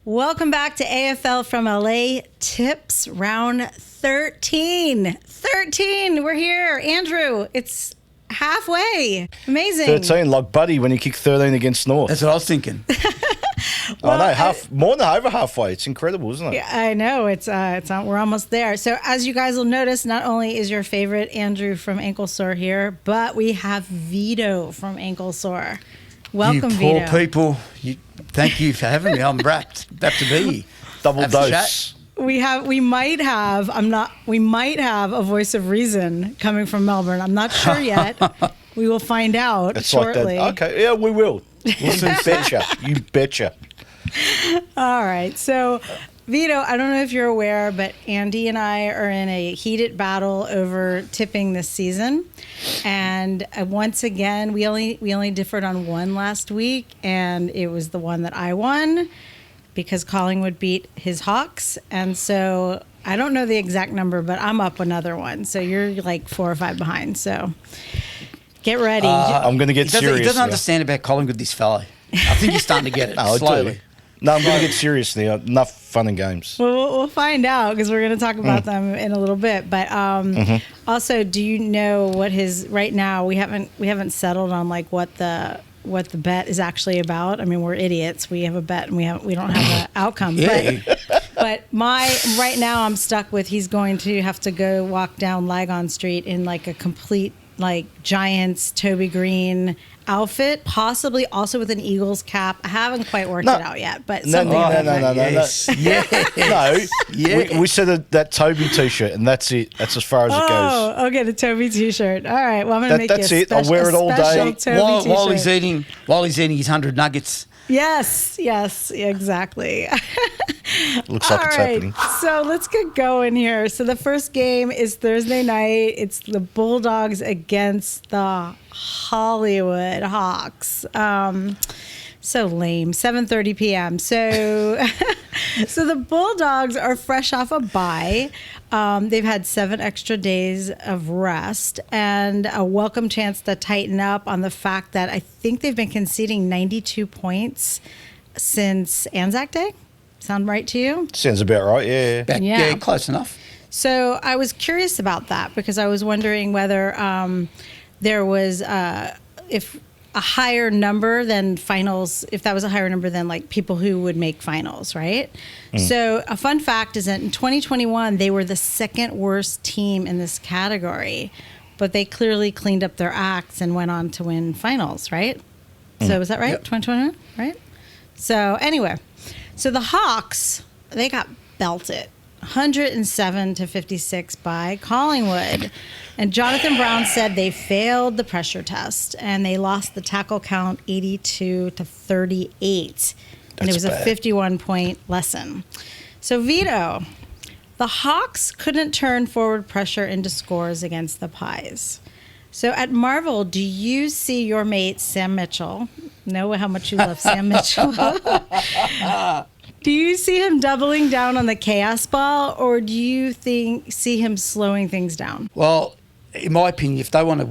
Welcome back to AFL from LA Tips Round 13. 13. We're here. Andrew, it's halfway. Amazing. 13, like Buddy when he kicked 13 against North. That's what I was thinking. Well, I know, more than over halfway. It's incredible, isn't it? Yeah, I know. It's we're almost there. So as you guys will notice, not only is your favorite Andrew from Ankle Sore here, but we have Vito from Ankle Sore. Welcome, you poor Vito. people. Thank you for having me. I'm wrapped to be here. Double Have a dose. chat. We might have a voice of reason coming from Melbourne. I'm not sure yet. We will find out It's shortly. like that. Okay, yeah, we will. You betcha. You betcha. All right. So, Vito, I don't know if you're aware, but Andy and I are in a heated battle over tipping this season. And once again, we only differed on one last week, and it was the one that I won because Collingwood beat his Hawks. And so I don't know the exact number, but I'm up another one. So you're like 4 or 5 behind. So get ready. I'm going to get serious. He doesn't now. understand about Collingwood, this fella. I think he's starting to get it No, I do. slowly. No, I'm going to get serious now. Enough fun and games. Well, we'll find out because we're going to talk about them in a little bit. But also, do you know what his right now? We haven't settled on like what the bet is actually about. I mean, we're idiots. We have a bet and we don't have an outcome. Yeah. But right now I'm stuck with he's going to have to go walk down Lygon Street in like a complete like Giants Toby Green outfit, possibly also with an Eagles cap. I haven't quite worked it out yet, but No. Yes. No, we said that Toby t-shirt, and that's it. That's as far as it goes. Oh, okay, the Toby t-shirt. All right, well, I'm gonna make That's you a it. I'll wear it all day. Toby While he's t-shirt. eating his 100 nuggets. Yes, exactly. Looks like it's happening. So let's get going here. So the first game is Thursday night. It's the Bulldogs against the Hollywood Hawks. So lame. 7:30 p.m. So, so the Bulldogs are fresh off a bye. They've had 7 extra days of rest and a welcome chance to tighten up on the fact that I think they've been conceding 92 points since Anzac Day. Sound right to you? Sounds about right, yeah. Yeah. Yeah, close enough. So I was curious about that because I was wondering whether there was if a higher number than finals, if that was a higher number than like people who would make finals, right? So a fun fact is that in 2021, they were the second worst team in this category, but they clearly cleaned up their acts and went on to win finals, right? So is that right? Yep. 2021, right? So anyway, so the Hawks, they got belted 107-56 by Collingwood. And Jonathan Brown said they failed the pressure test and they lost the tackle count 82-38. And it was a 51-point lesson. So Vito, the Hawks couldn't turn forward pressure into scores against the Pies. So at Marvel, do you see your mate Sam Mitchell? Know how much you love Sam Mitchell. Do you see him doubling down on the chaos ball, or do you see him slowing things down? Well, in my opinion, if they want a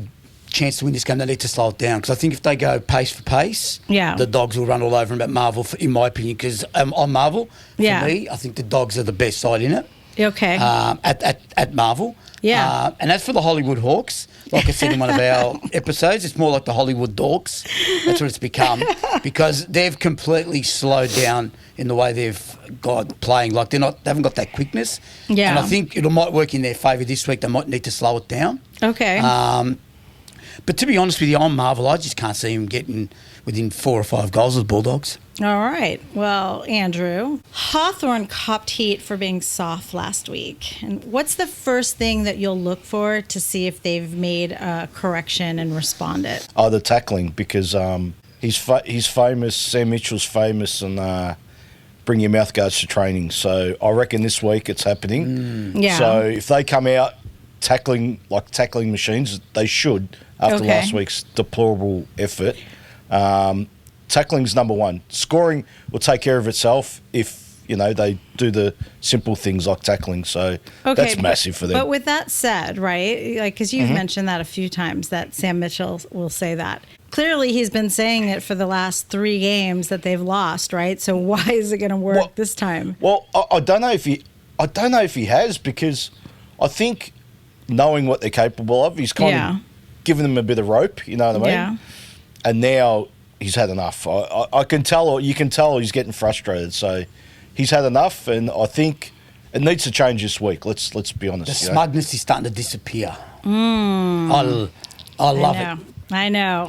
chance to win this game, they need to slow it down. Because I think if they go pace for pace, the Dogs will run all over them at Marvel, in my opinion. Because on Marvel, for me, I think the Dogs are the best side in it. Okay. At Marvel. Yeah. And as for the Hollywood Hawks, like I said in one of our episodes, it's more like the Hollywood Dorks. That's what it's become. Because they've completely slowed down in the way they've got playing. Like they haven't got that quickness. Yeah. And I think it might work in their favour this week. They might need to slow it down. Okay. But to be honest with you, on Marvel, I just can't see him getting within 4 or 5 goals with Bulldogs. All right. Well, Andrew, Hawthorn copped heat for being soft last week. And what's the first thing that you'll look for to see if they've made a correction and responded? Oh, the tackling, because he's famous, Sam Mitchell's famous, and bring your mouth guards to training. So I reckon this week it's happening. Yeah. So if they come out tackling machines, they should, after last week's deplorable effort. Tackling's number one. Scoring will take care of itself if they do the simple things like tackling. So that's massive for them. But with that said, right, like, because you've mentioned that a few times, that Sam Mitchell will say that. Clearly, he's been saying it for the last 3 games that they've lost, right? So why is it going to work this time? Well, I don't know if he has, because I think knowing what they're capable of, he's kind of given them a bit of rope. You know what I mean? Yeah. And now he's had enough. I can tell, or you can tell, he's getting frustrated. So he's had enough, and I think it needs to change this week. Let's be honest. The smugness is starting to disappear. I love it. I know.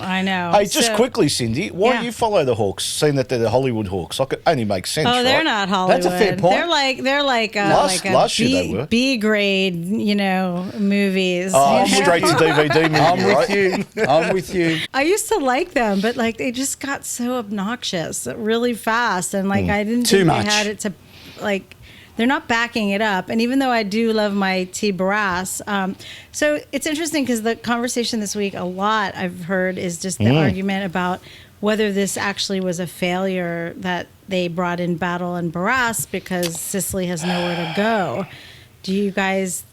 Hey, just quickly, Cindye, why do you follow the Hawks, seeing that they're the Hollywood Hawks? Like, it only makes sense, Oh, they're right? not Hollywood. That's a fair point. They're like Last year they were. B grade, movies. Oh, straight to DVD movie, I'm with you. I used to like them, but like they just got so obnoxious really fast, and like I didn't Too think much. they had it to like. They're not backing it up. And even though I do love my T. Barras, so it's interesting because the conversation this week, a lot I've heard is just the argument about whether this actually was a failure that they brought in Battle and Barras because Sicily has nowhere to go. Do you guys,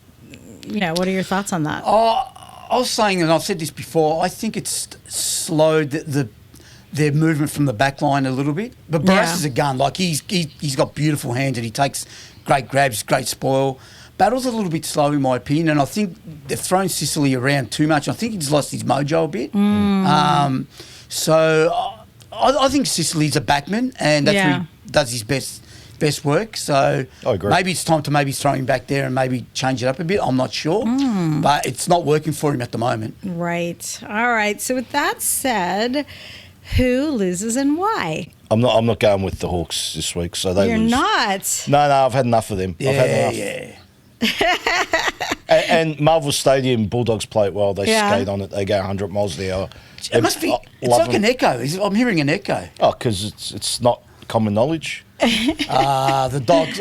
what are your thoughts on that? I was saying, and I've said this before, I think it's slowed their movement from the back line a little bit. But Barras is a gun. Like, he's got beautiful hands and he takes great grabs, great spoil. Battle's a little bit slow, in my opinion, and I think they've thrown Sicily around too much. I think he's lost his mojo a bit. So I think Sicily's a backman, and that's where he does his best work. So I agree. Maybe it's time to maybe throw him back there and maybe change it up a bit. I'm not sure, but it's not working for him at the moment. Right. All right. So with that said, who loses and why? I'm not going with the Hawks this week, so they You're lose. not. No, I've had enough of them. I've had enough. And Marvel Stadium, Bulldogs play it well. They skate on it. They go 100 miles an hour. It must be. It's like an echo. I'm hearing an echo. Oh, because it's not common knowledge. The Dogs,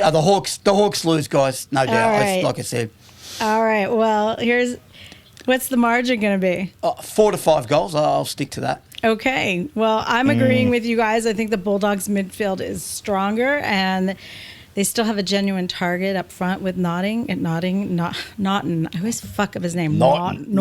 the Hawks lose, guys. No doubt. Right. Like I said. All right. Well, what's the margin going to be? 4 to 5 goals. I'll stick to that. Okay. Well, I'm agreeing with you guys. I think the Bulldogs midfield is stronger, and they still have a genuine target up front with Naughton. I always fuck up his name. Naughton.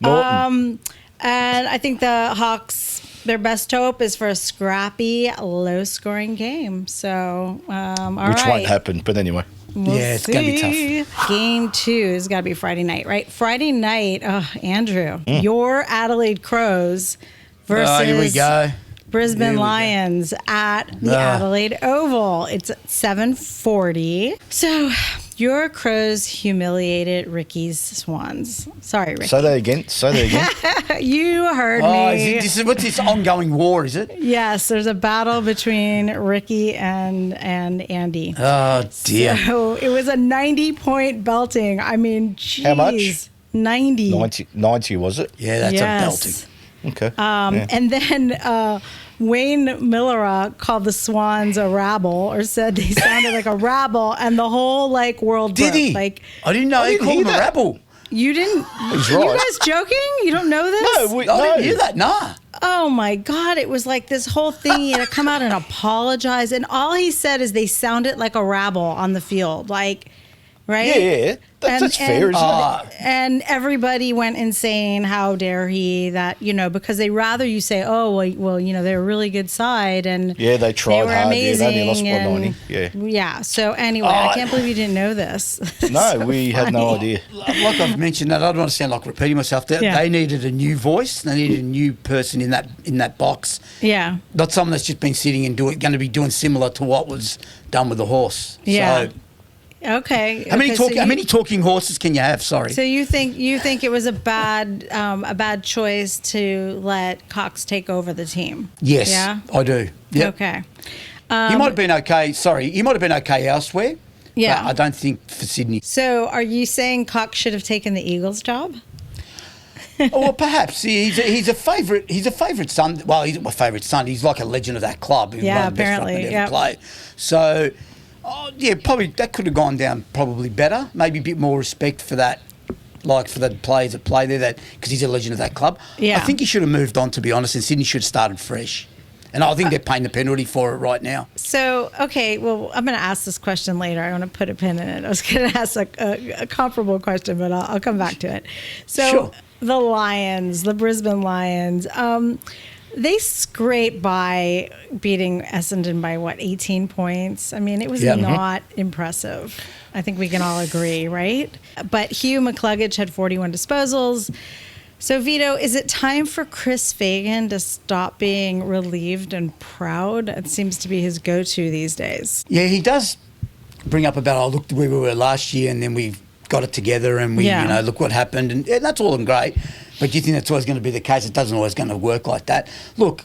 And I think the Hawks, their best hope is for a scrappy, low-scoring game. So, Which won't happen, but anyway. It's going to be tough. Game 2 has got to be Friday night, right? Friday night, Andrew, your Adelaide Crows versus here we go. Brisbane Lions at the Adelaide Oval. It's at 7:40. So your Crows humiliated Ricky's Swans. Sorry, Ricky. Say that again. You heard me. What's this ongoing war, is it? Yes, there's a battle between Ricky and Andy. Oh, dear. So it was a 90-point belting. I mean, geez. How much? 90. 90 was it? Yeah, that's a belting. Okay. And then Wayne Millera called the Swans a rabble, or said they sounded like a rabble, and the whole world Did broke. he? I didn't know he called them a rabble. You didn't? He's You right. guys joking? You don't know this? No, I didn't hear that. Nah. Oh my God! It was like this whole thing. He had to come out and apologize, and all he said is they sounded like a rabble on the field, right? Yeah. That's fair, isn't it? And everybody went insane. How dare he? That, because they rather you say, oh, well, they're a really good side. And yeah, they tried were hard. amazing. Yeah, they only lost by 90. Yeah. Yeah. So anyway, I can't believe you didn't know this. No, we had no idea. Like I've mentioned that, I don't want to sound like repeating myself. They needed a new voice. They needed a new person in that box. Yeah. Not someone that's just been sitting and going to be doing similar to what was done with the horse. Yeah. So, okay. How many talking horses can you have? Sorry. So you think it was a bad choice to let Cox take over the team? Yes. Yeah. I do. Yep. Okay. He might have been okay. Sorry, he might have been okay elsewhere. Yeah. But I don't think for Sydney. So are you saying Cox should have taken the Eagles' job? Well, perhaps he's a favourite. He's a favourite son. Well, he's my favourite son. He's like a legend of that club. He's Yeah, one of the best apparently, ruckmen yeah. ever played. So, probably that could have gone down probably better. Maybe a bit more respect for that, for the players that play there. That because he's a legend of that club. Yeah. I think he should have moved on. To be honest, and Sydney should have started fresh. And I think they're paying the penalty for it right now. So, okay, well, I'm going to ask this question later. I want to put a pin in it. I was going to ask a comparable question, but I'll come back to it. So, Sure. The Lions, the Brisbane Lions, they scraped by beating Essendon by, 18 points? I mean, it was not impressive. I think we can all agree, right? But Hugh McCluggage had 41 disposals. So, Vito, is it time for Chris Fagan to stop being relieved and proud? It seems to be his go-to these days. Yeah, he does bring up about, look where we were last year and then we got it together and we, look what happened. And that's all and great. But do you think that's always going to be the case? It doesn't always going to work like that. Look,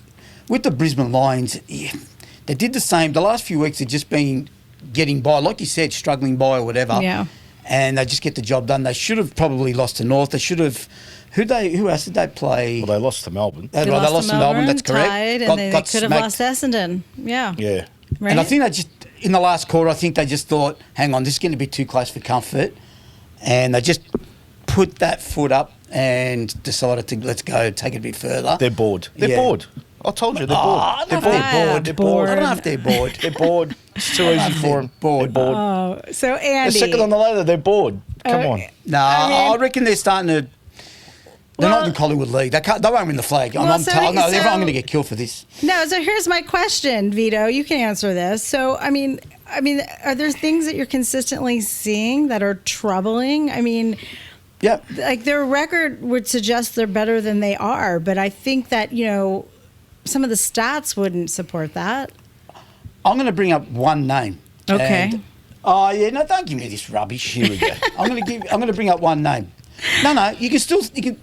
with the Brisbane Lions, they did the same. The last few weeks they've just been getting by, like you said, struggling by or whatever. Yeah. And they just get the job done. They should have probably lost to North. They should have... Who else did they play? Well, they lost to Melbourne. They lost to Melbourne, that's correct. Tied, and then they could have lost Essendon. Yeah. Yeah. Right? And I think they just, in the last quarter, I think they just thought, hang on, this is going to be too close for comfort. And they just put that foot up and decided to, let's go, take it a bit further. They're bored. They're bored. I told you, they're bored. I don't know if they're bored. They're bored. I don't know if they're bored. They're bored. It's too easy for them. Bored. They're bored. Oh, so They're Andy. second on the ladder. They're bored. Come on. No, I mean- I reckon they're starting to... They're not in the Collingwood League. They won't win the flag. Well, I'm so- told. No, so- I'm going to get killed for this. No, so here's my question, Vito. You can answer this. So, I mean, are there things that you're consistently seeing that are troubling? I mean, Yeah. like their record would suggest they're better than they are, but I think that, some of the stats wouldn't support that. I'm going to bring up one name. Okay. No, don't give me this rubbish. Here we go. I'm going to bring up one name. No, you can.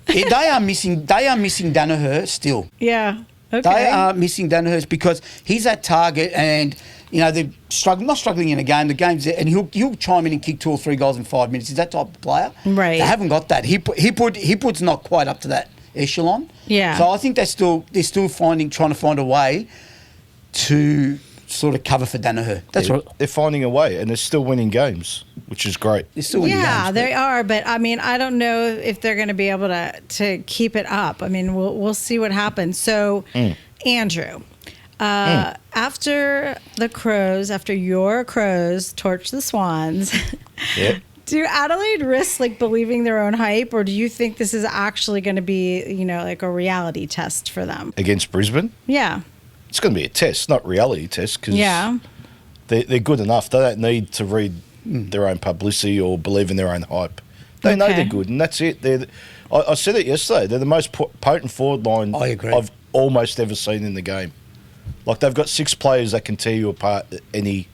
They are missing Danaher still. Yeah. Okay. They are missing Danaher because he's that target, and they're not struggling in a game. The game's there, and he'll chime in and kick 2 or 3 goals in 5 minutes. He's that type of player. Right. They haven't got that. He puts not quite up to that echelon. Yeah. So I think they're still trying to find a way to sort of cover for Danaher. That's right. They're finding a way, and they're still winning games, which is great. They're still winning games. They are, but I mean, I don't know if they're going to be able to keep it up. I mean, we'll see what happens. So, Andrew, after your Crows torch the Swans, Yeah. do Adelaide risk believing their own hype, or do you think this is actually going to be like a reality test for them? Against Brisbane, Yeah. it's going to be a test, not reality test, because they're good enough. They don't need to read their own publicity or believe in their own hype. They know they're good, and that's it. I said it yesterday. They're the most potent forward line I agree. I've almost ever seen in the game. Like, they've got 6 players that can tear you apart at any.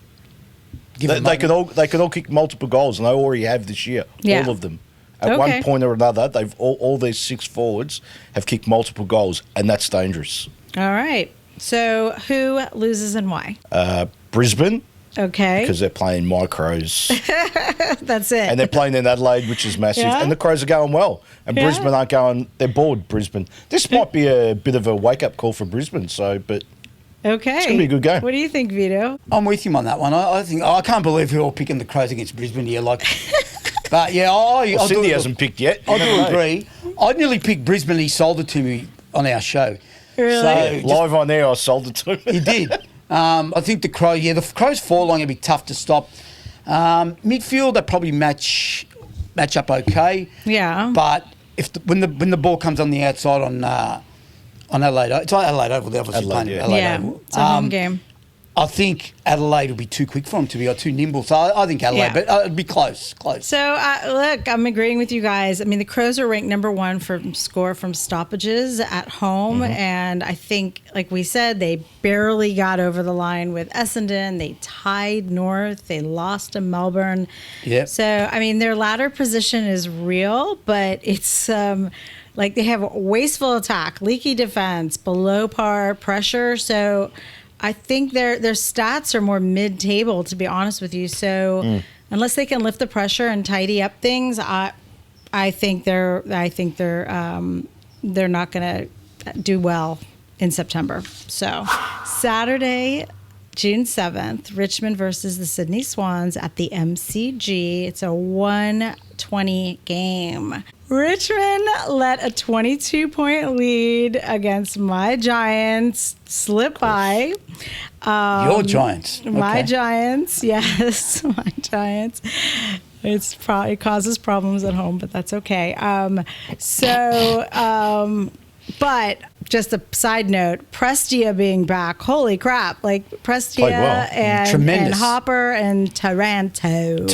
They can all kick multiple goals, and they already have this year. Yeah. All of them. At one point or another, they've all these 6 forwards have kicked multiple goals, and that's dangerous. All right. So who loses and why? Brisbane, Okay. because they're playing my Crows. That's it. And they're playing in Adelaide, which is massive. Yeah. And the Crows are going well. And Yeah. Brisbane aren't going, they're bored, Brisbane. This might be a bit of a wake-up call for Brisbane, but Okay. It's gonna be a good game. What do you think, Vito? I'm with him on that one. I think I can't believe we're all picking the Crows against Brisbane here. But yeah, Cindye hasn't picked yet. I You never do know. agree. I nearly picked Brisbane. He sold it to me on our show. Really? So Live on there, I sold it to him. he did. I think the Crows forward will be tough to stop. Midfield, they probably match up okay. Yeah. But when the ball comes on the outside on Adelaide, it's like Adelaide Oval. They're obviously Adelaide, playing yeah. Adelaide Yeah. Oval. It's a home game. I think Adelaide will be too quick for them to be too nimble. So I think Adelaide, Yeah. but it'd be close. So, look, I'm agreeing with you guys. I mean, the Crows are ranked number 1 for score from stoppages at home. And I think, like we said, they barely got over the line with Essendon. They tied North. They lost to Melbourne. Yep. So, I mean, their ladder position is real, but it's like they have wasteful attack, leaky defense, below par pressure. So I think their stats are more mid-table, to be honest with you. So unless they can lift the pressure and tidy up things, I think they're not going to do well in September. So Saturday, June 7th, Richmond versus the Sydney Swans at the MCG. It's a 1:20 game. Richmond let a 22-point lead against my Giants slip by. Your Giants. My Okay. Giants, yes, my Giants. It causes problems at home, but that's okay. But just a side note, Prestia being back, holy crap! Like Prestia Played well. and Tremendous. Hopper and Taranto.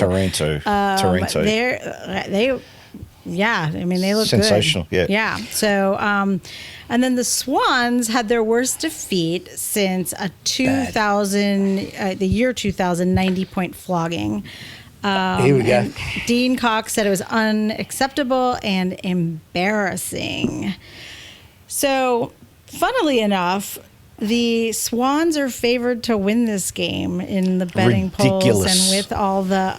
They look sensational. good. Yeah. So, and then the Swans had their worst defeat since the year 2000, 90-point flogging. Here we go. Dean Cox said it was unacceptable and embarrassing. So, funnily enough, the Swans are favored to win this game in the betting polls Ridiculous. and with all the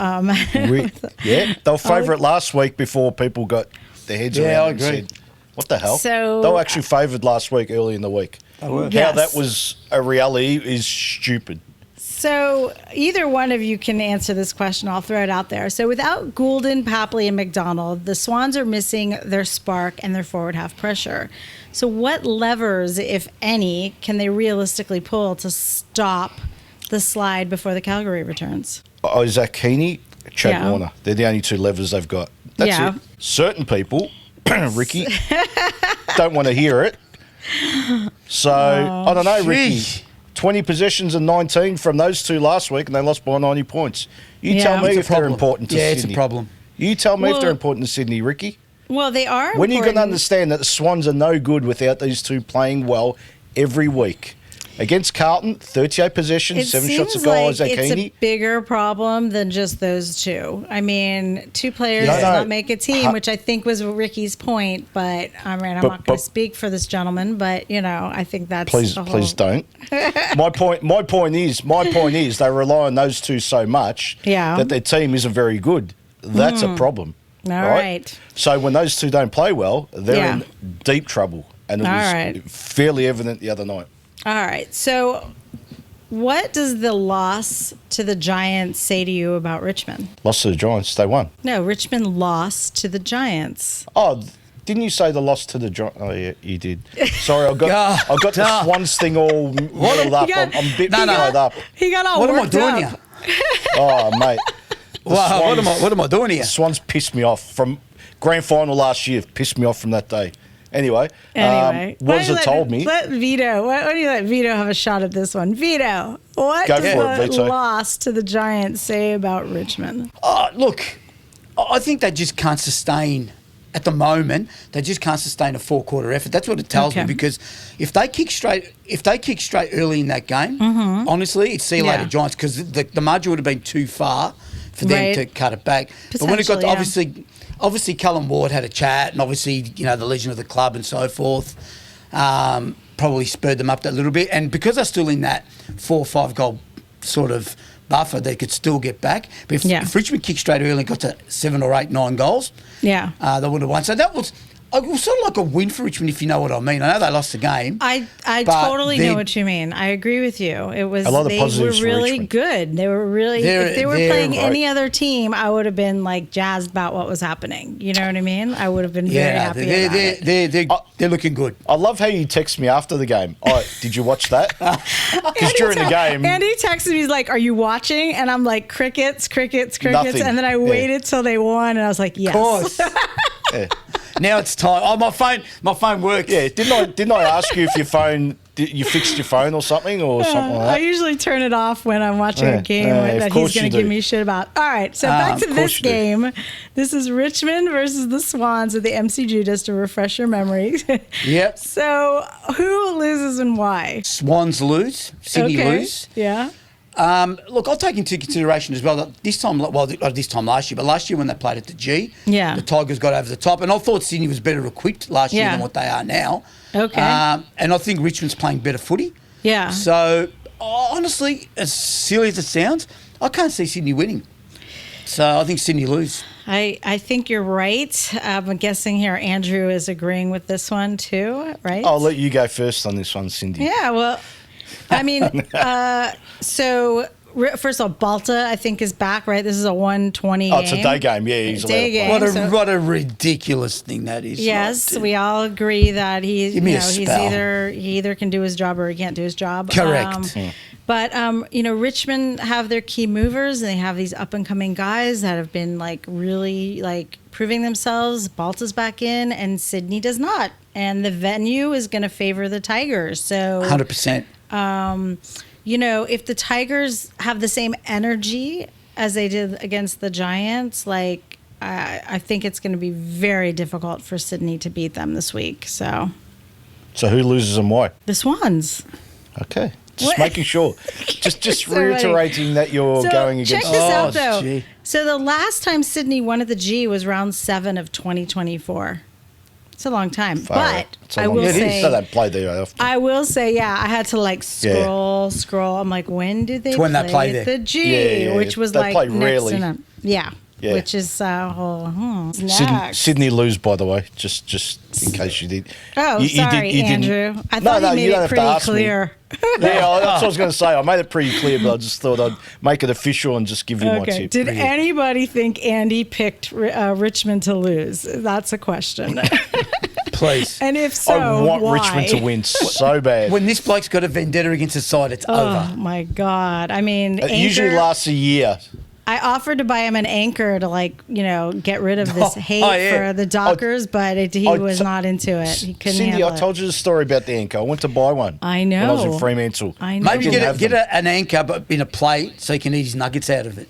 They were favourite last week before people got their heads around it I and agree. said, what the hell? So- they were actually favoured last week, early in the week. They were. How Yes. that was a reality is stupid. So either one of you can answer this question. I'll throw it out there. So without Goulden, Papley, and McDonald, the Swans are missing their spark and their forward half pressure. So what levers, if any, can they realistically pull to stop the slide before the Calgary returns? Isaac Heaney, Chad Yeah. Warner. They're the only two levers they've got. That's Yeah. it. Certain people, Ricky, don't want to hear it. So, I don't know, Ricky. Sheesh. 20 possessions and 19 from those two last week, and they lost by 90 points. You Yeah. tell me It's a if they're problem. important to Yeah, Sydney. it's a problem. You tell me if Well- they're important to Sydney, Ricky. Well, they are. When are you going to important. understand that the Swans are no good without these two playing well every week? Against Carlton, 38 possessions, It 7 seems shots a goal, like Isaac it's Heaney. a bigger problem than just those two. I mean, two players No, does no. not make a team, which I think was Ricky's point. But I mean, I'm not going but- to speak for this gentleman, but I think that's Please, the whole- please don't. My point is, they rely on those two so much Yeah. that their team isn't very good. That's a problem. All right. So when those two don't play well, they're Yeah. in deep trouble, and it All was right. fairly evident the other night. All right. So, what does the loss to the Giants say to you about Richmond? Lost to the Giants, they won. No, Richmond lost to the Giants. Oh, didn't you say the loss to the Giants? Oh, yeah, you did. Sorry, I got the Swans thing all muddled up. I'm a bit tied up. He got all What am I worked doing up. here? Oh, mate. Wow, what am I doing here? The Swans pissed me off from grand final last year. Pissed me off from that day. Anyway, Anyway, Wazza told me. Let Vito. Why don't you let Vito have a shot at this one? Vito, what Go does for it, the Vito. loss to the Giants say about Richmond? Look, I think they just can't sustain, at the moment, they just can't sustain a four-quarter effort. That's what it tells me, Okay. because if they kick straight early in that game, honestly, it's see you later, Yeah. Giants, because the margin would have been too far for them Right. to cut it back. But when it got to, Potentially, obviously Callum Ward had a chat, and obviously, the legend of the club and so forth, probably spurred them up that little bit. And because they're still in that 4 or 5 goal sort of buffer, they could still get back. But if Richmond kicked straight early and got to 7 or 8, 9 goals, Yeah. they would have won. So it was sort of like a win for Richmond, if you know what I mean. I know they lost the game. I but totally know what you mean. I agree with you. It was A lot of they were positives for really Richmond. good. They were really. If they were They're playing right. any other team, I would have been like jazzed about what was happening. You know what I mean? I would have been very happy about it. they're looking good. I love how you text me after the game. Oh, did you watch that? Because during the game, Andy texted me, he's like, "Are you watching?" And I'm like, "Crickets, crickets, crickets." Nothing. And then I waited till they won, and I was like, "Yes." Of course. yeah. Now it's time. Oh, my phone works. Yeah, didn't I ask you if you fixed your phone or something like I that? usually turn it off when I'm watching Yeah, a game yeah, of that he's course going you to give do. me shit about. All right, so back to of this course you do. game. This is Richmond versus the Swans at the MCG, just to refresh your memory. Yep. So who loses and why? Swans lose. Sydney lose. Yeah. Look, I'll take into consideration as well that this time last year, but last year when they played at the G, Yeah. the Tigers got over the top, and I thought Sydney was better equipped last year Yeah. than what they are now. Okay. And I think Richmond's playing better footy. Yeah. So honestly, as silly as it sounds, I can't see Sydney winning. So I think Sydney lose. I think you're right. I'm guessing here Andrew is agreeing with this one too, right? I'll let you go first on this one, Cindy. Yeah, well, I mean, so first of all, Balta, I think, is back, right? This is a 1:20 game. Oh, it's a day game. Yeah, he's day game. What a ridiculous thing that is. Yes, we all agree that he either can do his job or he can't do his job. Correct. But Richmond have their key movers, and they have these up and coming guys that have been really proving themselves. Balta's back in, and Cindye does not. And the venue is going to favor the Tigers. So 100%. If the Tigers have the same energy as they did against the Giants, I think it's going to be very difficult for Cindye to beat them this week. So who loses and why? The Swans. Okay. Just making sure. Just reiterating that you're going against... Check this out, though. Gee. So the last time Cindye won at the G was round 7 of 2024. It's a long time. But I will say... So they play there often. I will say, I had to scroll. I'm like, when did they play at the G? Which was they play next rarely. Yeah. Which is Cindye lose, by the way, just in case you did. Oh, sorry, Andrew. I thought you made it pretty clear. Yeah, that's what I was going to say. I made it pretty clear, but I just thought I'd make it official and just give you my tip. Did anybody think Andy picked Richmond to lose? That's a question. Please. And if so, I want why? Richmond to win so bad. When this bloke's got a vendetta against his side, it's over. Oh, my God. I mean, it usually lasts a year. I offered to buy him an anchor to get rid of this hate for the Dockers, but he was not into it. He couldn't Cindye, handle I told you the story about the anchor. I went to buy one. I know. When I was in Fremantle. I know. Maybe get an anchor, but in a plate, so he can eat his nuggets out of it.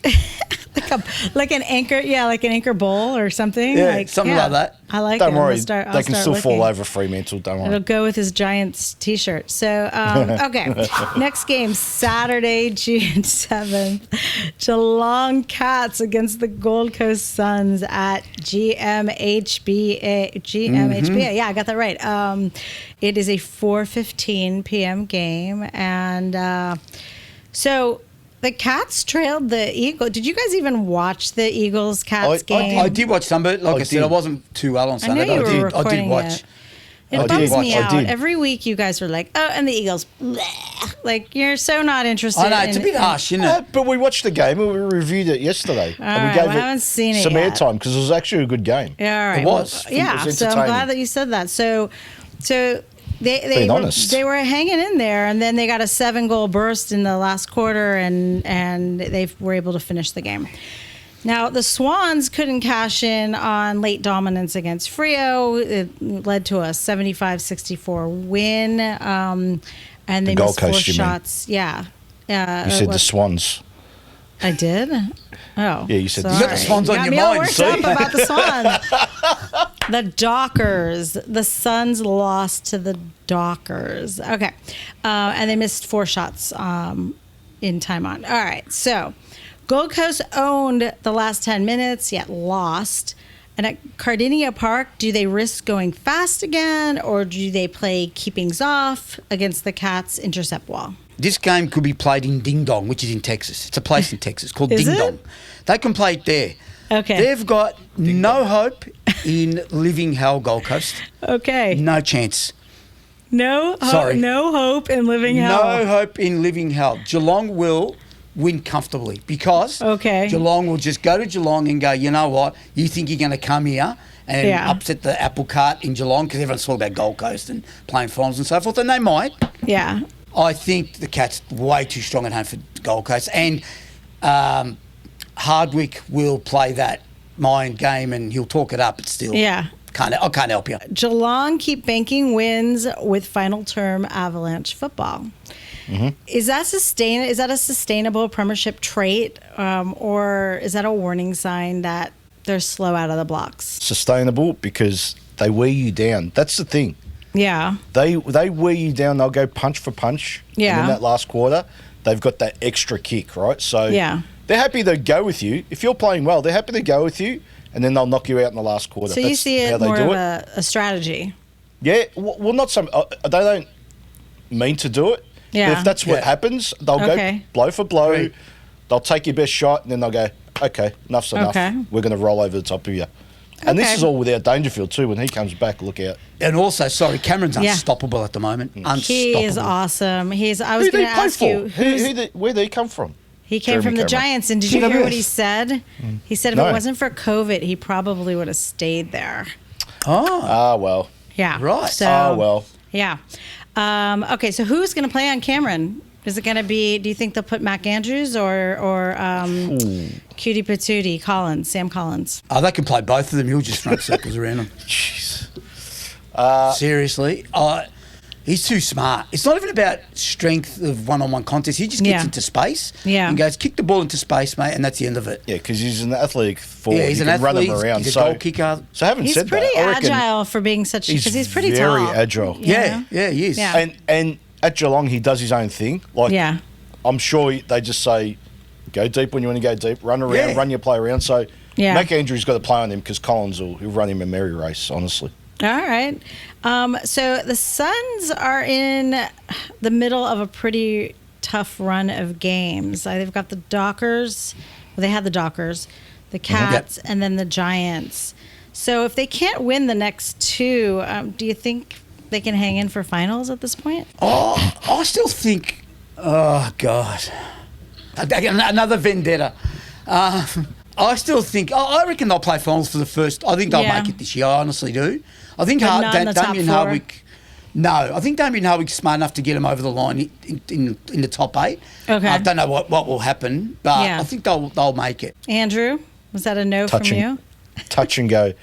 like an anchor, like an anchor bowl or something. Yeah, something like that. I like Don't it. worry, they can still fall over Fremantle. Don't worry. It'll go with his Giants t-shirt. So, okay. Next game, Saturday, June 7th. Geelong Cats against the Gold Coast Suns at GMHBA. GMHBA. Yeah, I got that right. It is a 4:15 p.m. game. And so... The Cats trailed the Eagles. Did you guys even watch the Eagles-Cats game? I did watch some, but like I said, I wasn't too well on Sunday. I know you were recording it. It bums me out. Every week you guys were like, and the Eagles, bleh. Like, you're so not interested. I know, it's a bit harsh, isn't it? But we watched the game and we reviewed it yesterday. I haven't seen it some yet. airtime because it was actually a good game. Yeah, all right. It was. Yeah, so I'm glad that you said that. So They were hanging in there, and then they got a 7-goal burst in the last quarter, and they were able to finish the game. Now, the Swans couldn't cash in on late dominance against Freo. It led to a 75-64 win, and they missed 4 shots. Yeah. You said the Swans. I did? Oh. Yeah, you said you got the Swans on your mind. Worked up about the Swans. The Dockers. The Suns lost to the Dockers. Okay. And they missed 4 shots in time on. All right. So Gold Coast owned the last 10 minutes, yet lost. And at Cardinia Park, do they risk going fast again, or do they play keepings off against the Cats' intercept wall? This game could be played in Ding Dong, which is in Texas. It's a place in Texas called Ding Dong. They can play it there. Okay. They've got no hope in living hell, Gold Coast. Okay. No chance. No hope in living hell. No hope in living hell. Geelong will win comfortably because Geelong will just go to Geelong and go, you know what, you think you're going to come here and upset the apple cart in Geelong because everyone's talking about Gold Coast and playing finals and so forth, and they might. Yeah. I think the Cats way too strong at home for Gold Coast, and Hardwick will play that mind game and he'll talk it up, but still, I can't help you. Geelong keep banking wins with final term Avalanche football. Mm-hmm. Is that a sustainable Premiership trait, or is that a warning sign that they're slow out of the blocks? Sustainable because they wear you down. That's the thing. Yeah. They wear you down. They'll go punch for punch. Yeah. And in that last quarter, they've got that extra kick, right? So they're happy to go with you. If you're playing well, they're happy to go with you, and then they'll knock you out in the last quarter. So you see it more of a strategy. Yeah. Well, not some. They don't mean to do it. Yeah. But if that's what happens, they'll go blow for blow. Right. They'll take your best shot, and then they'll go, okay, enough's enough. We're going to roll over the top of you. And this is all without Dangerfield too. When he comes back, look out. And also, Cameron's unstoppable at the moment. Unstoppable. He is awesome. I was going to ask you. Where did he come from? He came from the Giants. And did you hear what he said? He said if it wasn't for COVID, he probably would have stayed there. Oh. Well. Yeah. Right. So, well. Yeah. Okay, so who's going to play on Cameron? Is it going to be, do you think they'll put Mac Andrews or Cutie Patootie Sam Collins? Oh, they can play both of them. He'll just run circles around them. Jeez. Seriously. He's too smart. It's not even about strength of one-on-one contest. He just gets into space and goes, kick the ball into space, mate, and that's the end of it. Yeah, because he's an athletic forward. Yeah, he's he an can athlete. Run him around. He's a goal kicker. So I haven't said that. He's pretty agile for being such, because he's pretty tall. Very agile. Yeah, he is. Yeah. And at Geelong, he does his own thing. I'm sure they just say, go deep when you want to go deep, run around, run your play around. So Mac Andrews got to play on him because Collins will run him a merry race, honestly. All right. So the Suns are in the middle of a pretty tough run of games. They've got the Dockers. Well, they had the Dockers, the Cats, and then the Giants. So if they can't win the next two, do you think they can hang in for finals at this point? Oh, I still think... Oh, God. Another vendetta. I still think... I reckon they'll play finals for the first... I think they'll make it this year. I honestly do. I think Damien Hardwick... No, I think Damien Hardwick's smart enough to get him over the line in the top 8. Okay. I don't know what will happen, but I think they'll make it. Andrew, was that a no from you? Touch and go.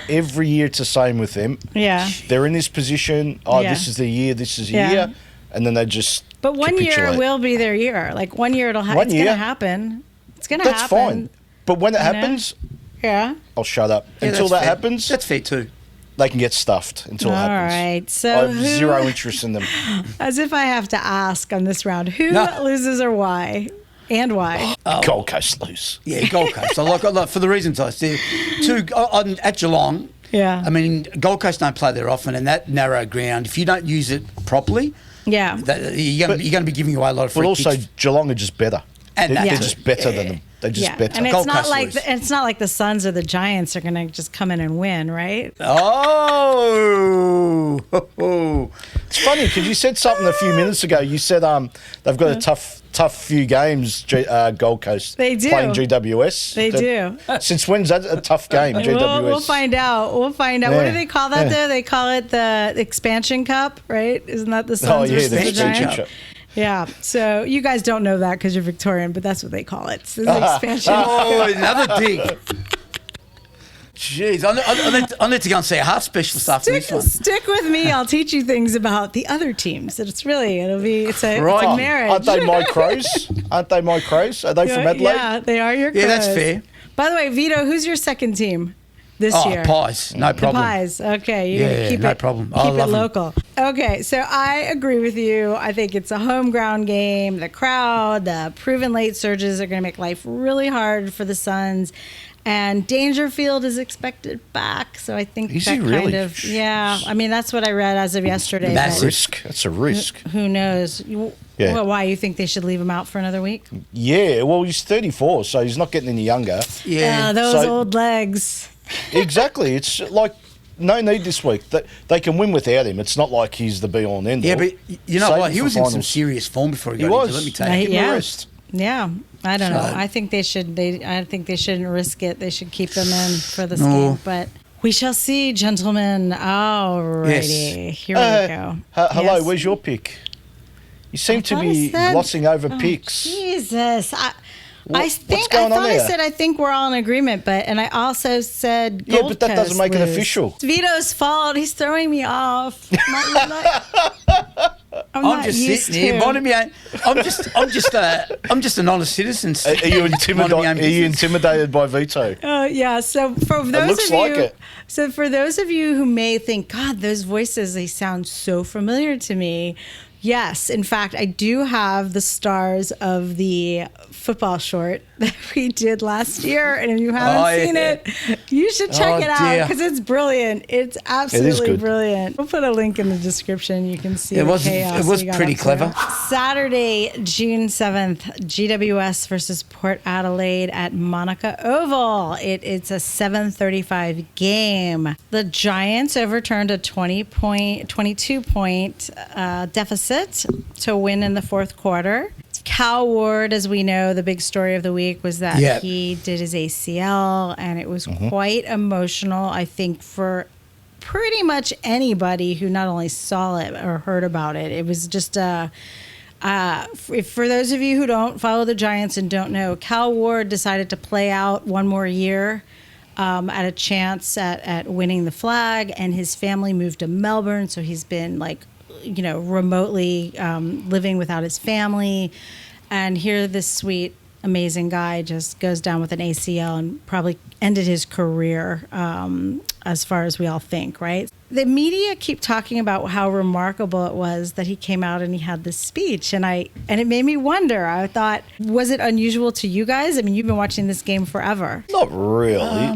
Every year it's the same with them. Yeah. They're in this position. This is the year, this is the year. And then they just But one year will be their year. Like 1 year it's going to happen. It's going to happen. That's fine. But when it happens, I'll shut up. Until that happens. That's fair too. They can get stuffed until it happens. All right. So I have zero interest in them. As if I have to ask on this round, who loses or why? And why? Gold Coast lose. Yeah, Gold Coast. I like for the reasons I said. At Geelong, I mean, Gold Coast don't play there often, and that narrow ground, if you don't use it properly, you're going to be giving away a lot of free kicks. But also, Geelong are just better. And they're just better than them. They're just better. And it's not like the Suns or the Giants are going to just come in and win, right? Oh, it's funny because you said something a few minutes ago. You said they've got a tough few games. Gold Coast. They do playing GWS. They do. Since when's that a tough game? GWS. We'll find out. What do they call that? Though they call it the Expansion Cup, right? Isn't that the Suns versus the Giants? Cup. Yeah, so you guys don't know that because you're Victorian, but that's what they call it. So the expansion. Another dig. Jeez, I need to go and see a heart specialist after this one. Stick with me. I'll teach you things about the other teams. It's a marriage. Aren't they my Crows? Are they from Adelaide? Yeah, they are your Crows. Yeah, that's fair. By the way, Vito, who's your second team this year? Pies, no problem. The Pies, okay. You're gonna keep no problem. Keep it local. Okay, so I agree with you. I think it's a home ground game. The crowd, the proven late surges are going to make life really hard for the Suns. And Dangerfield is expected back, so I think I mean, that's what I read as of yesterday. That's a risk. Who knows? Well, why, you think they should leave him out for another week? Yeah, well, he's 34, so he's not getting any younger. Yeah, those old legs. Exactly. It's like no need this week. They can win without him. It's not like he's the be-all and end-all. Yeah, but you know what? He was in some serious form before he got injured. Let me tell you. Give him a rest. Yeah, I don't know. I think they should. I think they shouldn't risk it. They should keep him in for this game. But we shall see, gentlemen. Alrighty, here we go. Hello, where's your pick? You seem to be glossing over picks. Jesus. I think we're all in agreement, and I also said Gold but that Coast doesn't make it lose. official. It's Vito's fault. He's throwing me off. I'm just sitting here. I'm just an honest citizen. Are you intimidated by Vito? Yeah. So for those of you who may think, God, those voices, they sound so familiar to me. Yes, in fact, I do have the stars of the football short that we did last year, and if you haven't seen it, you should check it out because it's brilliant. It's absolutely brilliant. We'll put a link in the description. You can see the chaos. It was pretty clever. Saturday, June 7th, GWS versus Port Adelaide at Monica Oval. It's a 7:35 game. The Giants overturned a 22-point deficit to win in the fourth quarter. Cal Ward, as we know, the big story of the week was that he did his ACL, and it was quite emotional, I think, for pretty much anybody who not only saw it or heard about it. It was just for those of you who don't follow the Giants and don't know, Cal Ward decided to play out one more year at a chance at winning the flag, and his family moved to Melbourne, so he's been remotely living without his family. And here this sweet, amazing guy just goes down with an ACL and probably ended his career, as far as we all think, right? The media keep talking about how remarkable it was that he came out and he had this speech. And it made me wonder. I thought, was it unusual to you guys? I mean, you've been watching this game forever. Not really.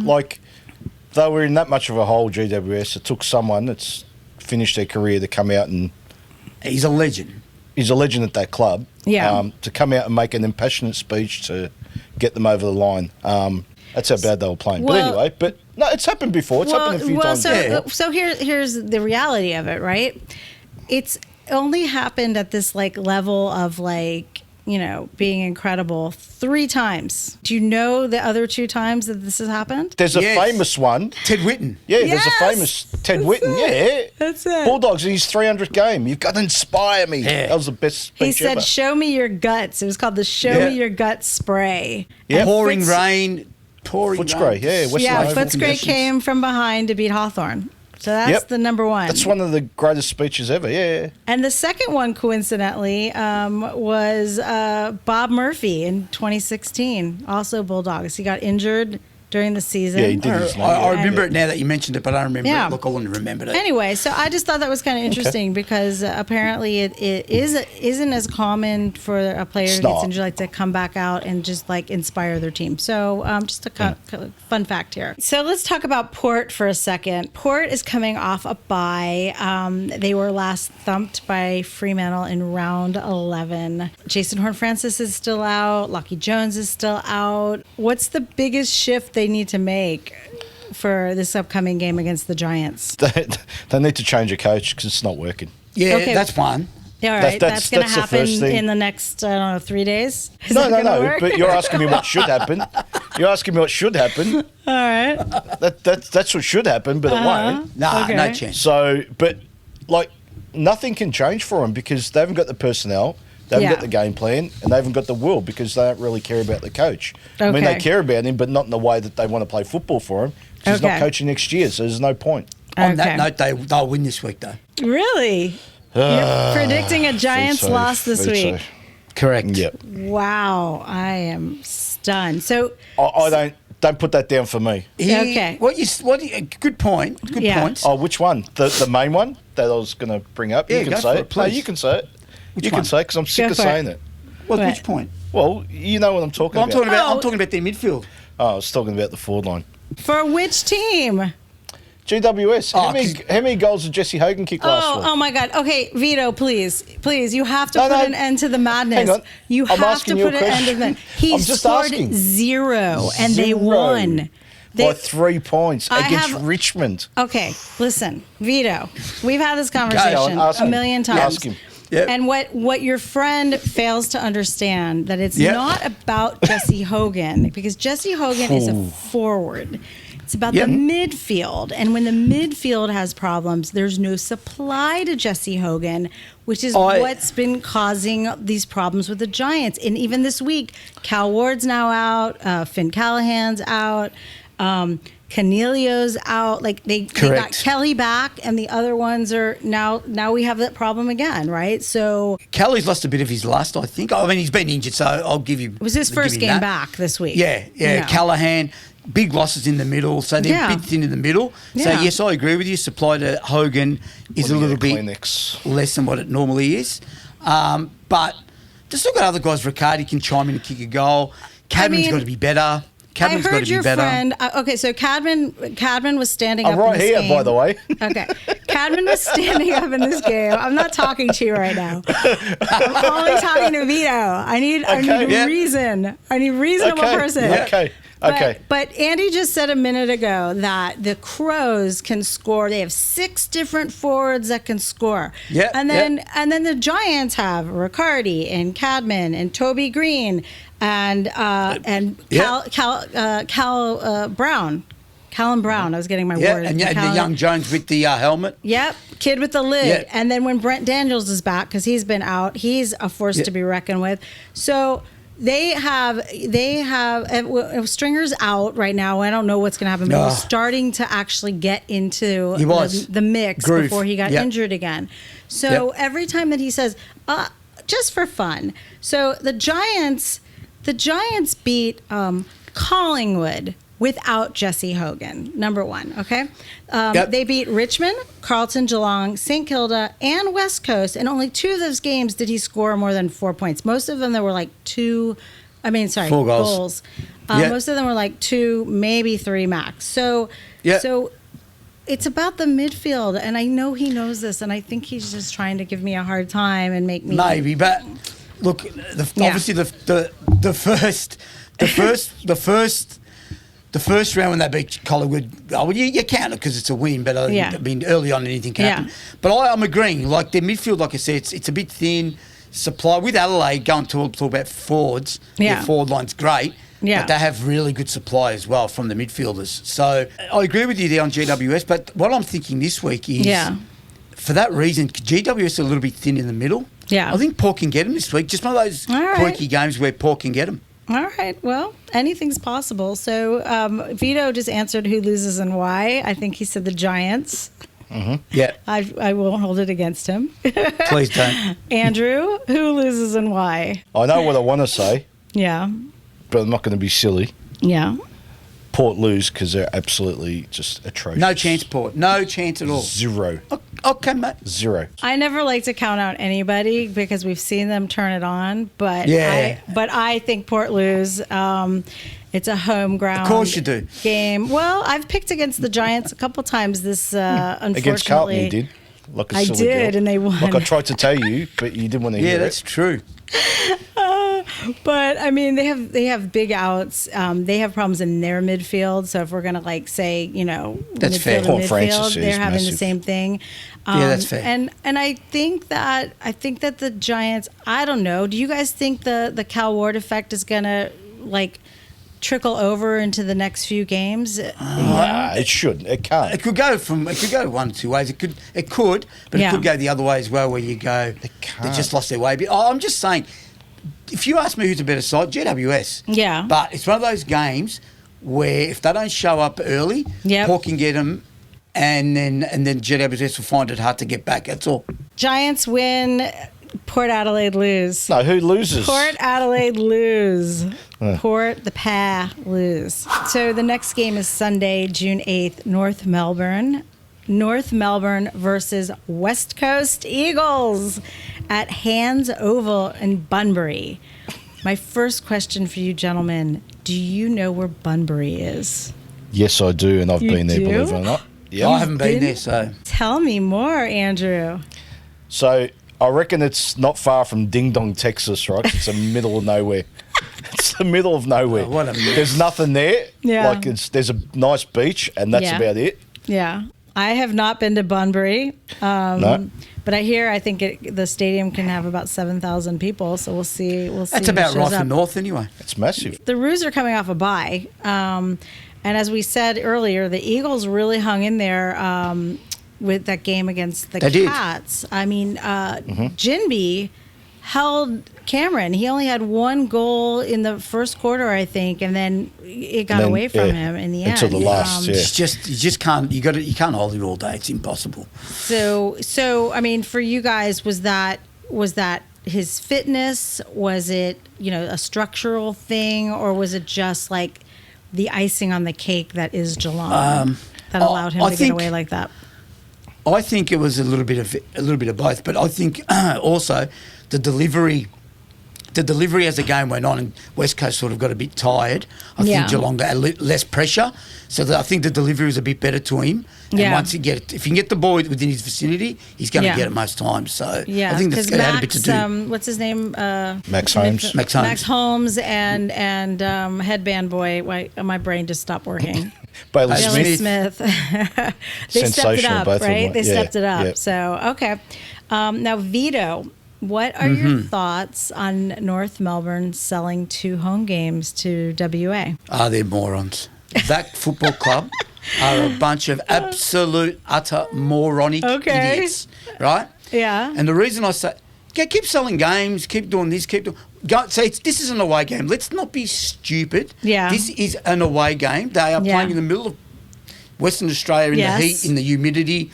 They were in that much of a hole, GWS. It took someone that's finished their career to come out and... He's a legend. He's a legend at that club. Yeah. To come out and make an impassionate speech to get them over the line. That's how bad they were playing. Well, No, it's happened before. It's happened a few times. So here's the reality of it, right? It's only happened at this level of being incredible 3 times. Do you know the other 2 times that this has happened? There's a famous one. Ted Whitten. Yeah, there's a famous Ted Whitten. Yeah. That's it. Bulldogs in his 300th game. You've got to inspire me. Yeah. That was the best speech He said, ever. show me your guts. It was called the Show Me Your Guts spray. Yeah. Pouring rain. Footscray, yeah. Footscray came from behind to beat Hawthorn. So that's the number one. That's one of the greatest speeches ever, yeah. And the second one, coincidentally, was Bob Murphy in 2016, also Bulldogs. He got injured during the season. Yeah, he did. I remember it now that you mentioned it, but I don't remember Yeah. it. Look, I wouldn't have remembered it. Anyway, so I just thought that was kind of interesting because apparently it isn't as common for a player who gets injured to come back out and just inspire their team. So just a fun fact here. So let's talk about Port for a second. Port is coming off a bye. They were last thumped by Fremantle in round 11. Jason Horne-Francis is still out. Lachie Jones is still out. What's the biggest shift they need to make for this upcoming game against the Giants? They need to change a coach because it's not working. Yeah, that's one. Yeah, all right. That's going to happen in the next, 3 days? No. But you're asking me what should happen. You're asking me what should happen. All right. That's what should happen, but it won't. No chance. So, but nothing can change for them because they haven't got the personnel. They haven't got the game plan, and they haven't got the will because they don't really care about the coach. Okay. I mean, they care about him, but not in the way that they want to play football for him. He's not coaching next year, so there's no point. On that note, they'll win this week, though. Really? You're predicting a Giants loss this week? So. Correct. Yep. Wow, I am stunned. So I don't put that down for me. Okay. Good point. Good points. Oh, which one? The main one that I was going to bring up. Yeah, you can go say for it. it, please. No, you can say it. Which you one? can say it because I'm sick of saying it. Which point? Well, you know what I'm talking about. I'm talking about their midfield. Oh, I was talking about the forward line. For which team? GWS. How many goals did Jesse Hogan kick last week? Oh my God. Okay, Vito, please, you have to put an end to the madness. Hang on. You have to put an end to the. He scored 0, and they won. By 3 points against Richmond. Okay, listen, Vito, we've had this conversation a million times. Ask him. Yep. And what your friend fails to understand, that it's not about Jesse Hogan, because Jesse Hogan is a forward. It's about the midfield. And when the midfield has problems, there's no supply to Jesse Hogan, which is what's been causing these problems with the Giants. And even this week, Cal Ward's now out, Finn Callahan's out. Canelio's out. Like they got Kelly back, and the other ones are now we have that problem again, right? So Kelly's lost a bit of his lust, I think. I mean, he's been injured, so I'll give you. It was his first game back this week. Yeah. You know. Callahan, big losses in the middle, so they're a bit thin in the middle. So yes, I agree with you. Supply to Hogan is a little bit less than what it normally is, but just look at other guys. Riccardi can chime in and kick a goal. Cadman's got to be better. Cadman's got to be better. Friend. Okay, so Cadman was standing up. I'm right in this here, game. by the way. Okay, Cadman was standing up in this game. I'm not talking to you right now. I'm only talking to Vito. I need reason. I need reasonable person. Okay. Okay. But Andy just said a minute ago that the Crows can score. They have 6 different forwards that can score. Yeah. And then the Giants have Riccardi and Cadman and Toby Green and Cal Brown. Callum Brown. I was getting my word. And the young Jones with the helmet. Yep, kid with the lid. Yeah. And then when Brent Daniels is back, because he's been out, he's a force to be reckoned with. So they have Stringer's out right now. I don't know what's going to happen, but he's starting to actually get into the mix before he got injured again. So every time that he says, just for fun. So the Giants beat Collingwood without Jesse Hogan, number 1, okay? They beat Richmond, Carlton, Geelong, St. Kilda, and West Coast, and only 2 of those games did he score more than 4 points. Most of them, there were like 4 goals. Most of them were like 2, maybe 3 max. So it's about the midfield, and I know he knows this, and I think he's just trying to give me a hard time and make me... Maybe, but look, obviously the first round when they beat Collingwood, you count it because it's a win, but I mean, early on anything can happen. But I'm agreeing. Like their midfield, like I said, it's a bit thin. Supply with Adelaide going to talk about forwards. Their forward line's great. But they have really good supply as well from the midfielders. So I agree with you there on GWS. But what I'm thinking this week is, for that reason, GWS are a little bit thin in the middle. Yeah, I think Port can get them this week. Just one of those quirky games where Port can get them. All right. Well, anything's possible. So Vito just answered who loses and why. I think he said the Giants. Mm-hmm. Yeah. I won't hold it against him. Please don't. Andrew, who loses and why? I know what I want to say. Yeah. But I'm not going to be silly. Yeah. Port lose because they're absolutely just atrocious. No chance, Port. No chance at all. 0. Okay, mate. 0. I never like to count out anybody because we've seen them turn it on. But I think Port lose. It's a home ground. Of course you do. Game. Well, I've picked against the Giants a couple times this. Unfortunately, against Carlton, you did. Like a silly girl. And they won. Like I tried to tell you, but you didn't want to hear it. Yeah, that's true. But I mean, they have big outs. They have problems in their midfield. So if we're gonna say, that's fair. Midfield, they're having massive. The same thing. That's fair. And I think that the Giants. I don't know. Do you guys think the Cal Ward effect is gonna trickle over into the next few games? It shouldn't. It can't. It could go one or two ways. It could, but it could go the other way as well, where you go. They just lost their way. But I'm just saying, if you ask me who's a better side, GWS. Yeah. But it's one of those games where if they don't show up early, Port can get them, and then GWS will find it hard to get back. That's all. Giants win. Port Adelaide lose. No, who loses? Port Adelaide lose. Port the pair lose. So the next game is Sunday, June 8th, North Melbourne. North Melbourne versus West Coast Eagles at Hands Oval in Bunbury. My first question for you gentlemen, do you know where Bunbury is? Yes, I do, and I've been there, believe it or not. Yeah, I haven't been there, so. Tell me more, Andrew. So I reckon it's not far from Ding Dong, Texas, right? It's the middle of nowhere. It's the middle of nowhere. Oh, what a mess. There's nothing there. Yeah. There's a nice beach, and that's about it. Yeah. I have not been to Bunbury. No. But I think the stadium can have about 7,000 people, so we'll see. That's about right for North anyway. It's massive. The Roos are coming off a bye. And as we said earlier, the Eagles really hung in there with that game against the Cats. I mean, Jinby held Cameron. He only had one goal in the first quarter, I think, and then it got away from him in the end. Until the last, you just can't. You can't hold it all day. It's impossible. So I mean, for you guys, was that his fitness? Was it a structural thing, or was it just like the icing on the cake that is Geelong that allowed him to get away like that? I think it was a little bit of both, but I think also the delivery as the game went on, and West Coast sort of got a bit tired. I think Geelong got less pressure, so I think the delivery was a bit better to him. And once if you can get the ball within his vicinity, he's going to get it most times. So I think that had a bit to do. What's his name? Max Holmes. Max Holmes and headband boy. My brain just stopped working. Bailey Smith. They stepped it up, right? They stepped it up. So okay. Now Vito. What are your thoughts on North Melbourne selling 2 home games to WA? They're morons. That football club are a bunch of absolute, utter moronic idiots, right? Yeah. And the reason I say, keep selling games, keep doing this, this is an away game. Let's not be stupid. Yeah. This is an away game. They are playing in the middle of Western Australia in the heat, in the humidity.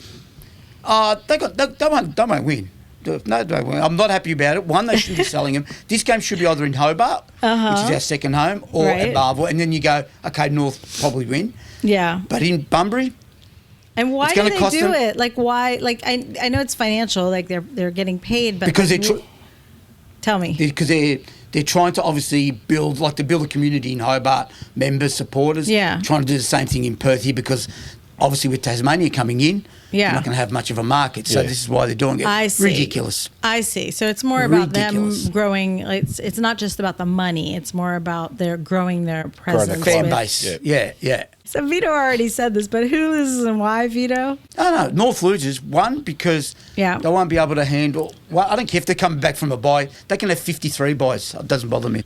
They won't win. No, I'm not happy about it. One, they shouldn't be selling them. This game should be either in Hobart, which is our second home, or at Marvel. And then you go, okay, North probably win. Yeah. But in Bunbury, and why do they do it? Like, why? Like, I know it's financial. Like, they're getting paid, but because tell me. Because they're trying to obviously build a community in Hobart, members, supporters. Yeah. Trying to do the same thing in Perth here because obviously with Tasmania coming in, you're not going to have much of a market. So this is why they're doing it. I see. Ridiculous. I see. So it's more about them growing. It's not just about the money. It's more about their growing their presence. Fan base. Yeah. So Vito already said this, but who loses and why, Vito? No. North loses. One, because they won't be able to handle. Well, I don't care if they're coming back from a bye. They can have 53 byes. It doesn't bother me.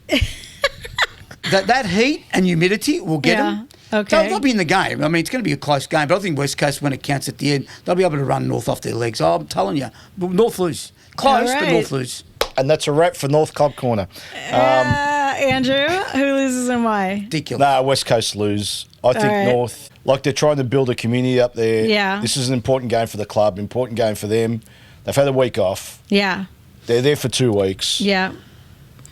that heat and humidity will get them. Okay. They'll be in the game. I mean, it's going to be a close game, but I think West Coast, when it counts at the end, they'll be able to run North off their legs. I'm telling you, North lose. Close, but North lose. And that's a wrap for North Club Corner. Andrew, who loses and why? Ridiculous. Nah, West Coast lose. I think North, like they're trying to build a community up there. Yeah. This is an important game for the club, important game for them. They've had a week off. Yeah. They're there for 2 weeks. Yeah.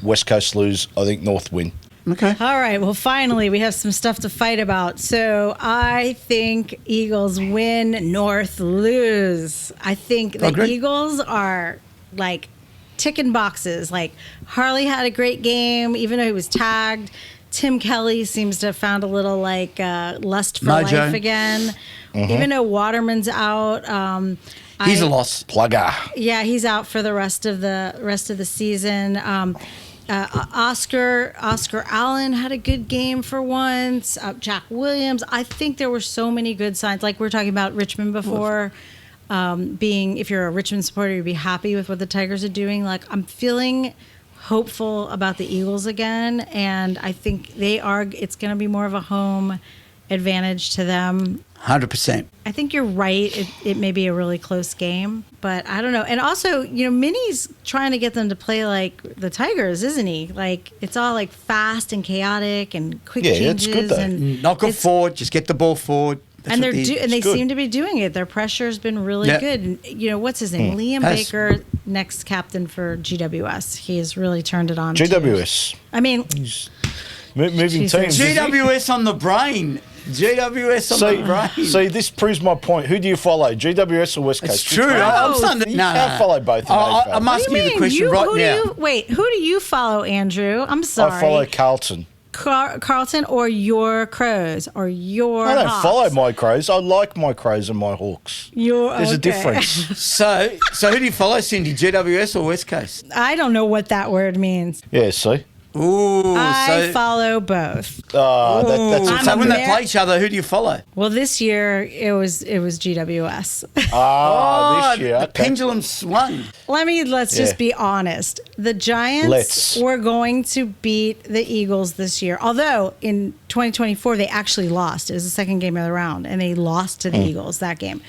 West Coast lose. I think North win. Okay. All right. Well, finally, we have some stuff to fight about. So I think Eagles win, North lose. I think the Eagles are like ticking boxes. Like Harley had a great game, even though he was tagged. Tim Kelly seems to have found a little like lust for life again. Even though Waterman's out. He's a loss. Plugger. Yeah, he's out for the rest of the season. Oscar Allen had a good game for once. Jack Williams. I think there were so many good signs. Like we were talking about Richmond before. If you're a Richmond supporter, you'd be happy with what the Tigers are doing. Like I'm feeling hopeful about the Eagles again, and I think they are. It's going to be more of a home advantage to them. 100%. I think you're right. It may be a really close game, but I don't know. And also, Minnie's trying to get them to play like the Tigers, isn't he? Like it's all like fast and chaotic and quick changes. Yeah, it's good though. And knock it forward, just get the ball forward. That's they seem to be doing it. Their pressure has been really good. And, what's his name? Liam Baker, next captain for GWS. He has really turned it on. GWS. I mean, moving teams. GWS on the brain. GWS on the brain. See, this proves my point. Who do you follow, GWS or West Coast? It's true. I'm starting to... You can't follow both. I'm asking you the question right now. Who do you follow, Andrew? I'm sorry. I follow Carlton. Carlton or your Crows or your I don't Hawks? follow my Crows. I like my Crows and my Hawks. There's a difference. So who do you follow, Cindye? GWS or West Coast? I don't know what that word means. Yeah, see? Ooh, I follow both. That's so when they play each other, who do you follow? Well, this year it was GWS. This year. The pendulum swung. Let's just be honest. The Giants were going to beat the Eagles this year. Although in 2024 they actually lost. It was the second game of the round, and they lost to the Eagles that game.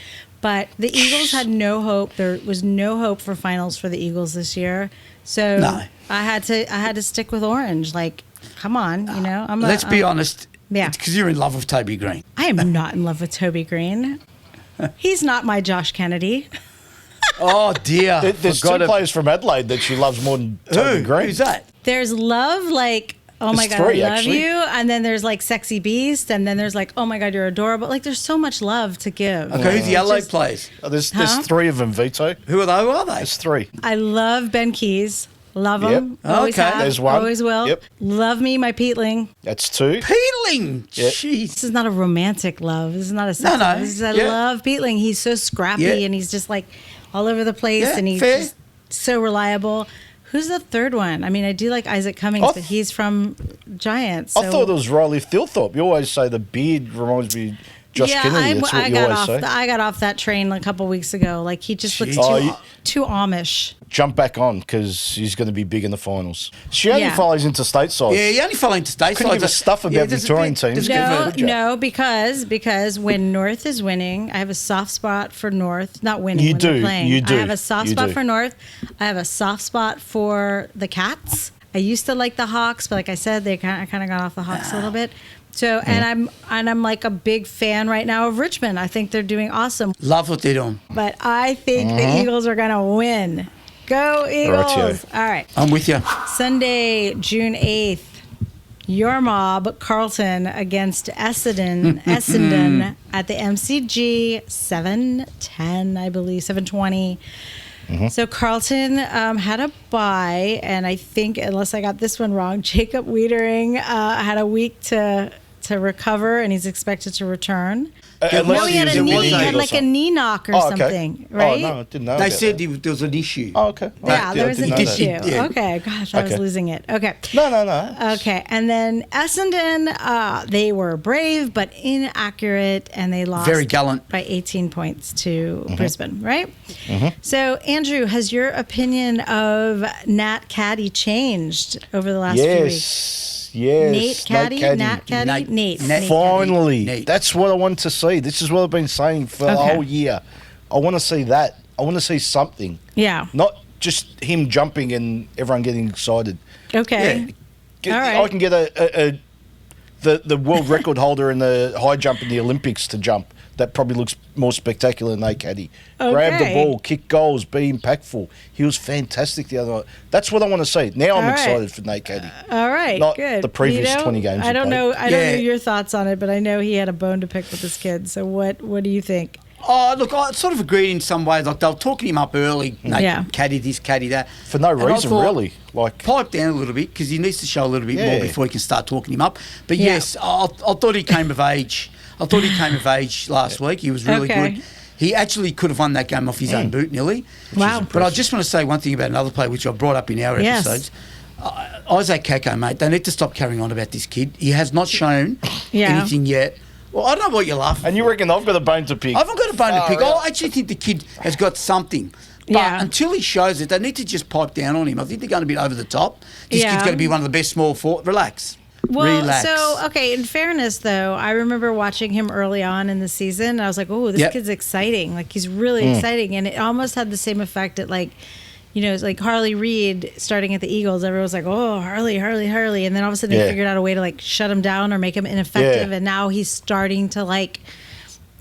But the Eagles had no hope. There was no hope for finals for the Eagles this year. So I had to stick with orange. Like, come on, you know. Let's be honest. Yeah. It's because you're in love with Toby Green. I am not in love with Toby Green. He's not my Josh Kennedy. Oh, dear. There's two players from Adelaide that she loves more than Toby Green. Who's that? There's love, like, oh my God, three, I love actually. you. And then there's like Sexy Beast. And then there's like, oh my God, you're adorable. Like, there's so much love to give. Okay, who's the Adelaide players? There's three of them, Vito. Who are they? Who are they? There's three. I love Ben Keys. Love him. Yep. Always Okay. have. There's one. Always will. Yep. Love me, my Peatling. That's two. Peeling. Yep. Jeez. This is not a romantic love. This is not a sex No. love. This is I love Peatling. He's so scrappy and he's just like all over the place and he's just so reliable. Who's the third one? I mean, I do like Isaac Cummings, but he's from Giants. So. I thought it was Riley Thilthorpe. You always say the beard reminds me of Josh Kennedy. That's what you always say. I got off that train a couple weeks ago. Like, he just looks too Amish. Jump back on because he's going to be big in the finals. She only follows interstate sides. Yeah, he only follows interstate sides. Couldn't give a stuff about Victorian teams. No, because when North is winning, I have a soft spot for North. Not winning, when they're playing. You do. I have a soft spot for North. I have a soft spot for the Cats. I used to like the Hawks, but like I said, I kind of got off the Hawks a little bit. So, and I'm like a big fan right now of Richmond. I think they're doing awesome. Love what they're doing. But I think the Eagles are going to win. Go Eagles. All right. I'm with you. Sunday, June 8th, your mob, Carlton, against Essendon at the MCG, 7:10, I believe, 7:20. So Carlton had a bye, and I think, unless I got this one wrong, Jacob Wiedering had a week to recover, and he's expected to return. No, he had a knee knock or something, right? Oh, no, I didn't know. They said there was an issue. Oh, okay. Yeah, there was an issue. Yeah. Okay, gosh, I was losing it. Okay. No. Okay, and then Essendon, they were brave but inaccurate, and they lost Very gallant by 18 points to Brisbane, right? So, Andrew, has your opinion of Nat Caddy changed over the last few weeks? Yes. Nate Caddy? Nat Caddy? Nate. Finally. Nate. That's what I want to see. This is what I've been saying for the whole year. I want to see that. I want to see something. Yeah. Not just him jumping and everyone getting excited. Okay. Yeah. All right. I can get the world record holder in the high jump in the Olympics to jump. That probably looks more spectacular than Nate Caddy. Grab the ball, kick goals, be impactful. He was fantastic the other night. That's what I want to see. Now I'm excited for Nate Caddy. All right, Not good. the previous 20 games I don't know. I don't know your thoughts on it, but I know he had a bone to pick with this kid. So what do you think? Oh, look, I sort of agreed in some ways. Like, they were talking him up early. Nate, Caddy this, Caddy that. For no reason, really. Like, pipe down a little bit because he needs to show a little bit more before he can start talking him up. But yes, I thought he came of age. I thought he came of age last week. He was really good. He actually could have won that game off his own boot, nearly. Wow. But I just want to say one thing about another player, which I brought up in our episodes. Isaac Kako, mate, they need to stop carrying on about this kid. He has not shown anything yet. Well, I don't know what you're laughing. And you reckon I've got a bone to pick? I haven't got a bone to pick. I actually think the kid has got something. But until he shows it, they need to just pipe down on him. I think they're going to be over the top. This kid's going to be one of the best small forwards. Relax. Well, relax. So, okay, in fairness, though, I remember watching him early on in the season. And I was like, oh, this kid's exciting. Like, he's really exciting. And it almost had the same effect at, like, you know, it's like Harley Reid starting at the Eagles. Everyone was like, oh, Harley. And then all of a sudden they figured out a way to, like, shut him down or make him ineffective. And now he's starting to, like,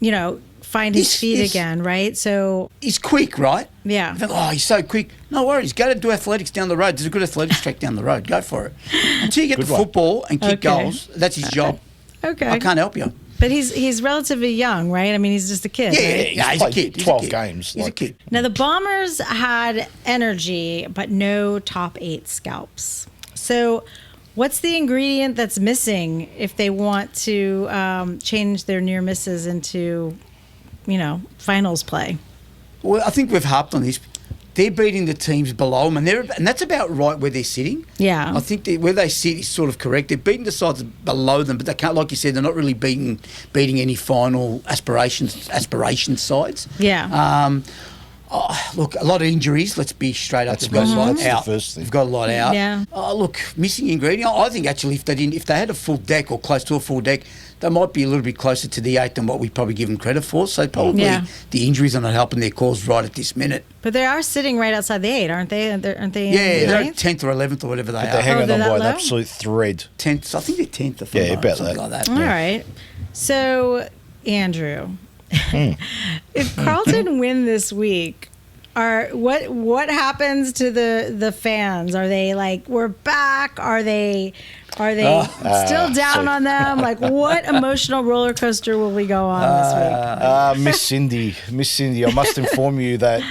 you know, find his feet again, right? So he's quick, right? Yeah. You think, oh, he's so quick. No worries. Go to do athletics down the road. There's a good athletics track down the road. Go for it. Until you get the football and kick goals, that's his job. Okay. I can't help you. But he's relatively young, right? I mean, he's just a kid. Yeah, he's a kid. 12 games. He's a kid. Now, the Bombers had energy, but no top 8 scalps. So what's the ingredient that's missing if they want to change their near misses into, you know, finals play? Well, I think we've harped on this. They're beating the teams below them, and that's about right where they're sitting. Yeah. I think where they sit is sort of correct. They're beating the sides below them, but they can't, like you said, they're not really beating any final aspiration sides. Yeah. Look, a lot of injuries. Let's be straight up. That's They've got a lot that's the out. first thing. They've got a lot out. Yeah. Look, missing ingredient. I think actually, if they had a full deck or close to a full deck, they might be a little bit closer to the 8 than what we probably give them credit for. So probably the injuries are not helping their cause right at this minute. But they are sitting right outside the 8, aren't they? Aren't they? Yeah, they're ninth? 10th or 11th or whatever they But are. they're hanging they're on by that an low? absolute thread. 10th. I think they're 10th. Or Yeah, about something that. like that. All right. So, Andrew, if Carlton win this week, what happens to the fans? Are they like, we're back? Are they still down on them? Like, what emotional roller coaster will we go on this week? Miss Cindye, I must inform you that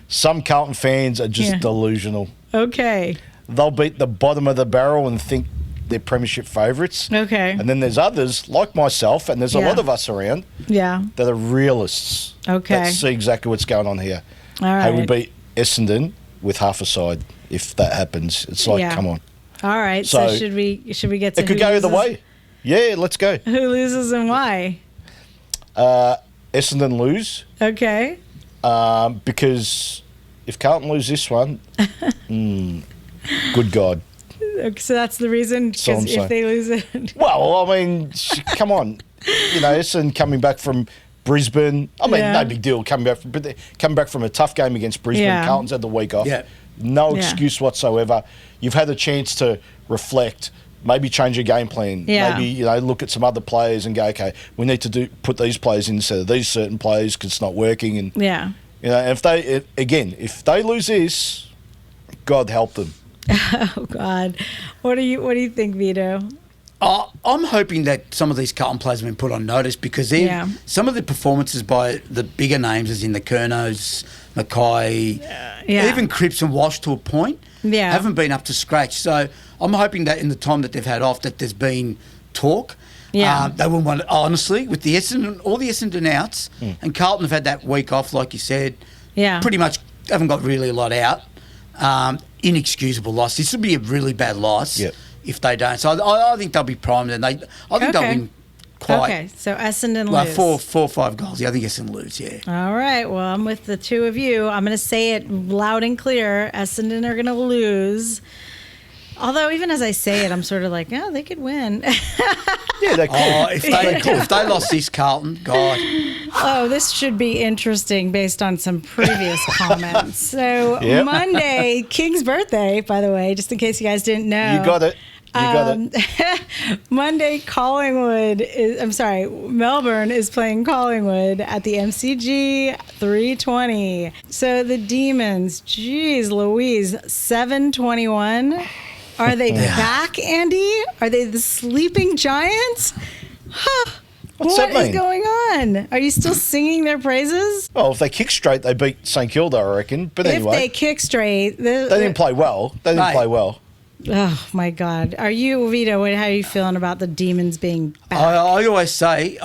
some Carlton fans are just delusional. Okay. They'll beat the bottom of the barrel and think they're premiership favourites. Okay. And then there's others, like myself, and there's a lot of us around that are realists. Okay. That see exactly what's going on here. All right. Hey, we beat Essendon with half a side if that happens. It's like, come on. All right. So should we get to it could go either way. Yeah, let's go. Who loses and why? Essendon lose. Okay. Because if Carlton lose this one, good God. So that's the reason, because if they lose it. Well, I mean, come on. Essendon coming back from Brisbane. I mean, no big deal coming back from a tough game against Brisbane. Yeah. Carlton's had the week off. Yeah. No excuse whatsoever. You've had a chance to reflect, maybe change your game plan. Yeah. Maybe, look at some other players and go, okay, we need to put these players in instead of these certain players because it's not working. And if they lose this, God help them. Oh God, what do you think, Vito? I'm hoping that some of these Carlton players have been put on notice because some of the performances by the bigger names, as in the Curnows, Mackay, even Cripps and Walsh to a point, haven't been up to scratch. So I'm hoping that in the time that they've had off, that there's been talk. Yeah. They wouldn't want, honestly, with the Essendon, all the Essendon outs, and Carlton have had that week off, like you said. Yeah. Pretty much haven't got really a lot out. Inexcusable loss. This would be a really bad loss if they don't. So I think they'll be primed, and I think they'll win quite. Okay, so Essendon like lose. 4 or 5 goals. Yeah, I think Essendon lose. Yeah. All right. Well, I'm with the two of you. I'm going to say it loud and clear. Essendon are going to lose. Although even as I say it, I'm sort of like, they could win. Yeah, they could. If they lost this, Carlton, God. Oh, this should be interesting based on some previous comments. So Monday, King's birthday, by the way, just in case you guys didn't know. You got it. Monday, Melbourne is playing Collingwood at the MCG 3:20. So the Demons, geez Louise, 7:21. Are they back, Andy? Are they the sleeping giants? What's that mean? What is going on? Are you still singing their praises? Well, if they kick straight, they beat St Kilda, I reckon. But anyway. If they kick straight. They didn't play well. Oh, my God. Are you, Vito, how are you feeling about the Demons being back? I always say,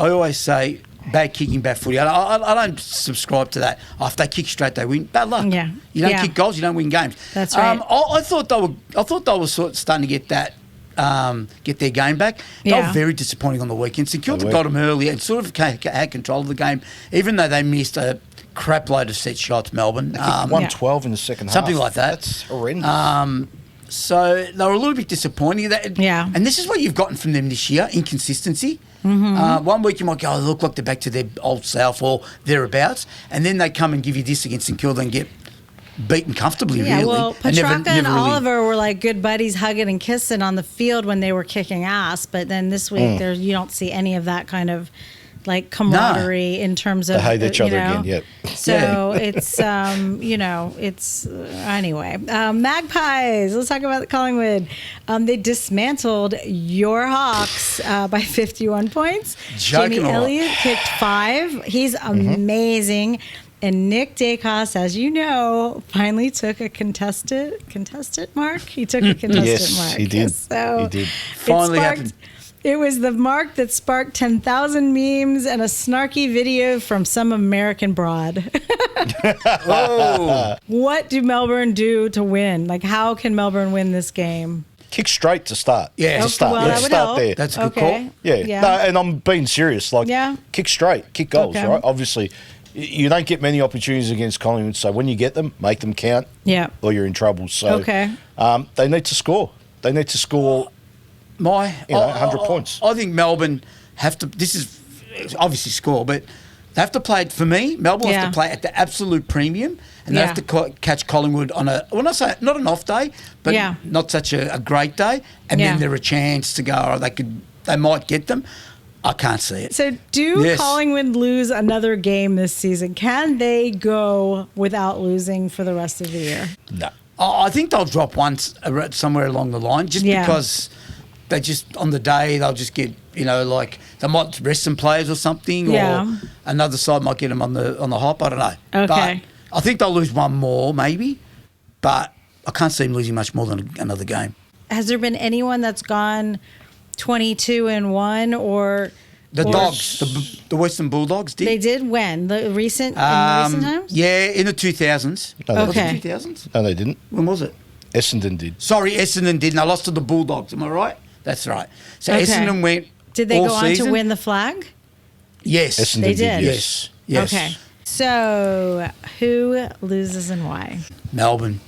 bad kicking, bad footy. I don't subscribe to that. If they kick straight, they win. Bad luck. Yeah. You don't kick goals, you don't win games. That's right. I thought they were sort of starting to get that. Get their game back. They were very disappointing on the weekend. St Kilda got them early and sort of had control of the game, even though they missed a crap load of set shots, Melbourne. 112 in the second half. Something like that. That's horrendous. So they were a little bit disappointing. And this is what you've gotten from them this year, inconsistency. Mm-hmm. One week you might go, they look like they're back to their old self or thereabouts, and then they come and give you this against St Kilda and get beaten comfortably, really. Well, Petrarca and Oliver were like good buddies, hugging and kissing on the field when they were kicking ass. But then this week, you don't see any of that kind of like camaraderie in terms of they hate each other again. Yep. So it's it's anyway. Magpies. Let's talk about Collingwood. They dismantled your Hawks by 51 points. Jamie Elliott kicked 5. He's amazing. And Nick Dacos, as you know, finally took a contested mark. He took a contested mark. He did. So he did. Finally happened. It was the mark that sparked 10,000 memes and a snarky video from some American broad. What do Melbourne do to win? Like, how can Melbourne win this game? Kick straight to start. Yeah, to start. Well, that would start help. there. That's a good call. Yeah. No, and I'm being serious. Like, kick straight, kick goals, right? Obviously, You don't get many opportunities against Collingwood, so when you get them, make them count. Yeah. Or you're in trouble. So they need to score. They need to score 100 points. I think Melbourne have to, this is obviously score, but they have to play it, for me, Melbourne have to play at the absolute premium, and they have to catch Collingwood on when I say not an off day, but not such a great day, and then they're a chance to go, or they might get them. I can't see it. So do Collingwood lose another game this season? Can they go without losing for the rest of the year? No. I think they'll drop once somewhere along the line, just because they just, on the day, they'll just get, they might rest some players or something, or another side might get them on the hop. I don't know. Okay. But I think they'll lose one more, maybe, but I can't see them losing much more than another game. Has there been anyone that's gone 22-1 or the Dogs, the Western Bulldogs did? They did when? In the recent times? Yeah, in the 2000s. No, Was it 2000s? No, they didn't. When was it? Essendon did. Sorry, Essendon did, and I lost to the Bulldogs. Am I right? That's right. So Essendon went. Did they all go on season. to win the flag? Yes. Essendon They did. Yes. Yes. Okay. So who loses and why? Melbourne.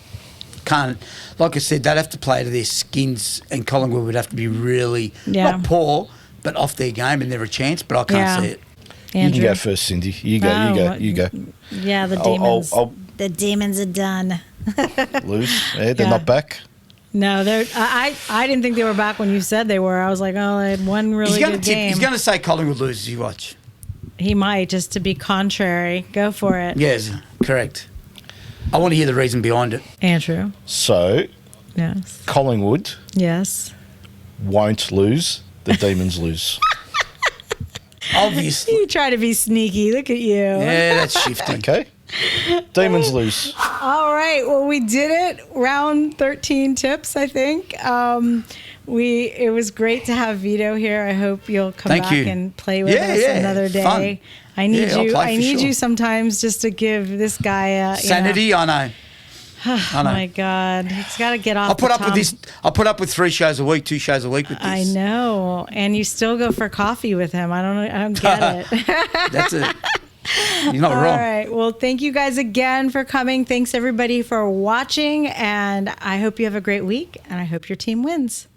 Can't, like I said, they'd have to play to their skins, and Collingwood would have to be really not poor, but off their game, and they're a chance. But I can't see it. Andrew? You can go first, Cindye. You go. Yeah, the demons. The demons are done. Lose. Yeah, they're not back. No, I didn't think they were back when you said they were. I was like, oh, they had one really good game. He's going to say Collingwood loses. You watch. He might, just to be contrary. Go for it. Yes, correct. I want to hear the reason behind it. Andrew. So, yes. Collingwood won't lose. The Demons lose. Obviously. You try to be sneaky. Look at you. Yeah, that's shifty. Okay. Demons lose. All right. Well, we did it. Round 13 tips, I think. It was great to have Vito here. I hope you'll come back and play with us another day. Fun. I need you. I need you sometimes just to give this guy a sanity. I know. Oh my God, he's got to get off. I'll put up with this. I'll put up with 2 shows a week with this. I know, and you still go for coffee with him. I don't get it. That's it. You're not wrong. All right. Well, thank you guys again for coming. Thanks everybody for watching, and I hope you have a great week, and I hope your team wins.